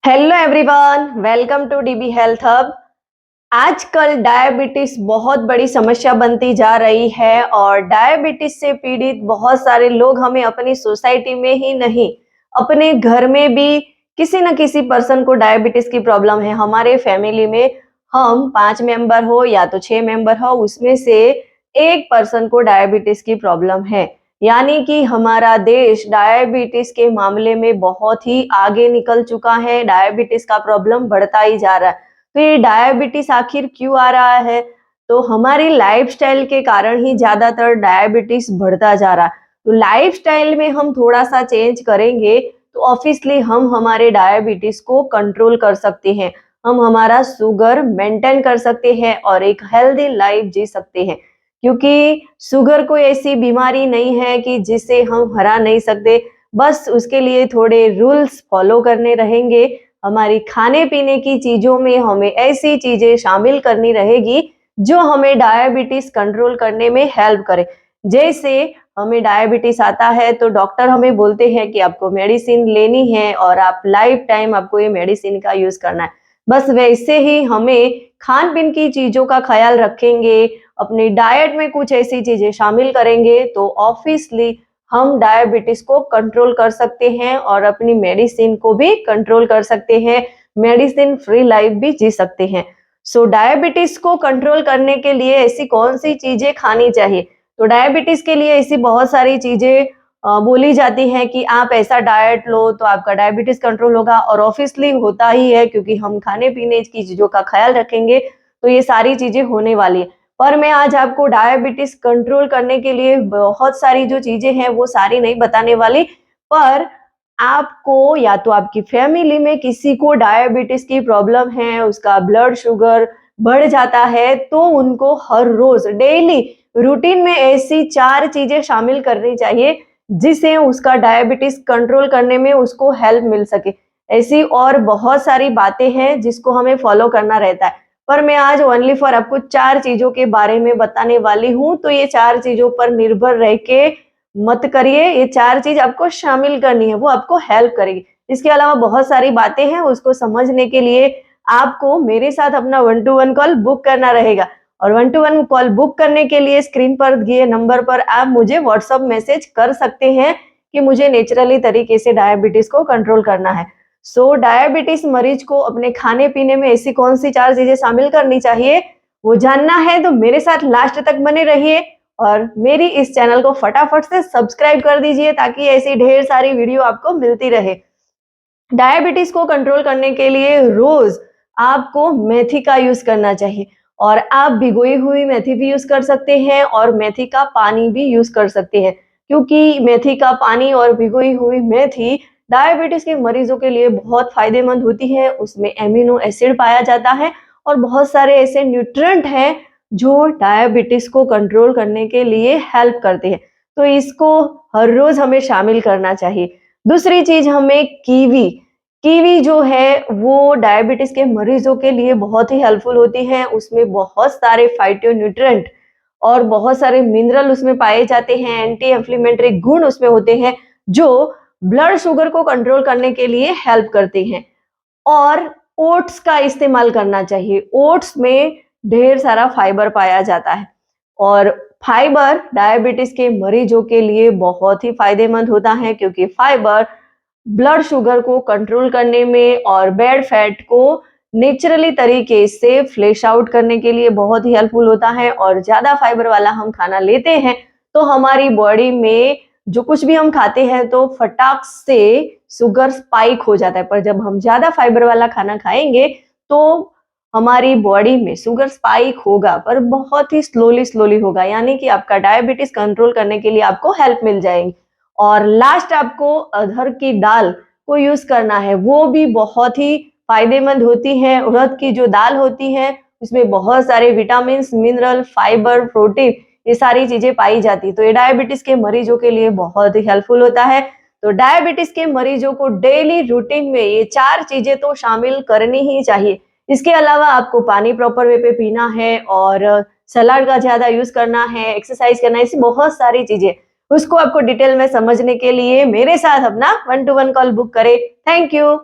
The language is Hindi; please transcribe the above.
Hello everyone, welcome to DB health hub. आजकल डायबिटीज बहुत बड़ी समस्या बनती जा रही है और डायबिटीज से पीड़ित बहुत सारे लोग हमें अपनी सोसाइटी में ही नहीं, अपने घर में भी किसी न किसी पर्सन को डायबिटीज की प्रॉब्लम है। हमारे फैमिली में हम 5 मेंबर हो या तो 6 मेंबर हो, उसमें से एक पर्सन को डायबिटीज की प्रॉब्लम है। यानी कि हमारा देश डायबिटीज के मामले में बहुत ही आगे निकल चुका है। डायबिटीज का प्रॉब्लम बढ़ता ही जा रहा है। तो ये डायबिटीज आखिर क्यों आ रहा है? तो हमारी लाइफस्टाइल के कारण ही ज्यादातर डायबिटीज बढ़ता जा रहा है। तो लाइफस्टाइल में हम थोड़ा सा चेंज करेंगे तो ऑब्वियसली हम हमारे डायबिटीज को कंट्रोल कर सकते हैं। हम हमारा शुगर मेंटेन कर सकते हैं और एक हेल्दी लाइफ जी सकते हैं। क्योंकि शुगर कोई ऐसी बीमारी नहीं है कि जिसे हम हरा नहीं सकते। बस उसके लिए थोड़े रूल्स फॉलो करने रहेंगे। हमारी खाने पीने की चीजों में हमें ऐसी चीजें शामिल करनी रहेगी जो हमें डायबिटीज कंट्रोल करने में हेल्प करे। जैसे हमें डायबिटीज आता है तो डॉक्टर हमें बोलते हैं कि आपको मेडिसिन लेनी है और आप लाइफ टाइम आपको ये मेडिसिन का यूज करना है। बस वैसे ही हमें खान पीन की चीजों का ख्याल रखेंगे, अपनी डाइट में कुछ ऐसी चीजें शामिल करेंगे तो ऑब्वियसली हम डायबिटीज को कंट्रोल कर सकते हैं और अपनी मेडिसिन को भी कंट्रोल कर सकते हैं। मेडिसिन फ्री लाइफ भी जी सकते हैं। सो डायबिटीज को कंट्रोल करने के लिए ऐसी कौन सी चीजें खानी चाहिए? तो डायबिटीज के लिए ऐसी बहुत सारी चीजें बोली जाती हैं कि आप ऐसा डाइट लो तो आपका डायबिटीज कंट्रोल होगा, और ऑब्वियसली होता ही है क्योंकि हम खाने पीने की चीजों का ख्याल रखेंगे तो ये सारी चीजें होने वाली है। पर मैं आज आपको डायबिटीज कंट्रोल करने के लिए बहुत सारी जो चीजें हैं वो सारी नहीं बताने वाली। पर आपको या तो आपकी फैमिली में किसी को डायबिटीज की प्रॉब्लम है, उसका ब्लड शुगर बढ़ जाता है, तो उनको हर रोज डेली रूटीन में ऐसी 4 चीजें शामिल करनी चाहिए जिससे उसका डायबिटीज कंट्रोल करने में उसको हेल्प मिल सके। ऐसी और बहुत सारी बातें हैं जिसको हमें फॉलो करना रहता है, पर मैं आज ओनली फॉर आपको 4 चीजों के बारे में बताने वाली हूँ। तो ये 4 चीजों पर निर्भर रह के मत करिए। ये 4 चीज आपको शामिल करनी है, वो आपको हेल्प करेगी। इसके अलावा बहुत सारी बातें हैं, उसको समझने के लिए आपको मेरे साथ अपना 1 to 1 कॉल बुक करना रहेगा। और 1 to 1 कॉल बुक करने के लिए स्क्रीन पर दिए नंबर पर आप मुझे व्हाट्सएप मैसेज कर सकते हैं कि मुझे नेचुरली तरीके से डायबिटीज को कंट्रोल करना है। सो डायबिटीज मरीज को अपने खाने पीने में ऐसी कौन सी 4 चीजें शामिल करनी चाहिए, वो जानना है तो मेरे साथ लास्ट तक बने रहिए और मेरी इस चैनल को फटाफट से सब्सक्राइब कर दीजिए ताकि ऐसी ढेर सारी वीडियो आपको मिलती रहे। डायबिटीज को कंट्रोल करने के लिए रोज आपको मेथी का यूज करना चाहिए, और आप भिगोई हुई मेथी भी यूज कर सकते हैं और मेथी का पानी भी यूज कर सकते हैं। क्योंकि मेथी का पानी और भिगोई हुई मेथी डायबिटीज के मरीजों के लिए बहुत फायदेमंद होती है। उसमें एमिनो एसिड पाया जाता है और बहुत सारे ऐसे न्यूट्रिएंट हैं जो डायबिटीज को कंट्रोल करने के लिए हेल्प करते हैं। तो इसको हर रोज हमें शामिल करना चाहिए। दूसरी चीज, हमें कीवी कीवी जो है वो डायबिटीज के मरीजों के लिए बहुत ही हेल्पफुल होती है। उसमें बहुत सारे फाइटोन्यूट्रिएंट और बहुत सारे मिनरल उसमें पाए जाते हैं। एंटी इंफ्लेमेटरी गुण उसमें होते हैं जो ब्लड शुगर को कंट्रोल करने के लिए हेल्प करते हैं। और ओट्स का इस्तेमाल करना चाहिए। ओट्स में ढेर सारा फाइबर पाया जाता है और फाइबर डायबिटीज के मरीजों के लिए बहुत ही फायदेमंद होता है, क्योंकि फाइबर ब्लड शुगर को कंट्रोल करने में और बैड फैट को नेचुरली तरीके से फ्लैश आउट करने के लिए बहुत ही हेल्पफुल होता है। और ज्यादा फाइबर वाला हम खाना लेते हैं तो हमारी बॉडी में जो कुछ भी हम खाते हैं तो फटाक से शुगर स्पाइक हो जाता है। पर जब हम ज्यादा फाइबर वाला खाना खाएंगे तो हमारी बॉडी में शुगर स्पाइक होगा, पर बहुत ही स्लोली स्लोली होगा। यानी कि आपका डायबिटीज कंट्रोल करने के लिए आपको हेल्प मिल जाएगी। और लास्ट, आपको अरहर की दाल को यूज करना है, वो भी बहुत ही फायदेमंद होती है। उड़द की जो दाल होती है उसमें बहुत सारे विटामिन, मिनरल, फाइबर, प्रोटीन, ये सारी चीजें पाई जाती है। तो ये डायबिटीज के मरीजों के लिए बहुत ही हेल्पफुल होता है। तो डायबिटीज के मरीजों को डेली रूटीन में ये 4 चीजें तो शामिल करनी ही चाहिए। इसके अलावा आपको पानी प्रॉपर वे पे पीना है और सलाद का ज्यादा यूज करना है, एक्सरसाइज करना है, ऐसी बहुत सारी चीजें। उसको आपको डिटेल में समझने के लिए मेरे साथ अपना 1 to 1 कॉल बुक करें। Thank you.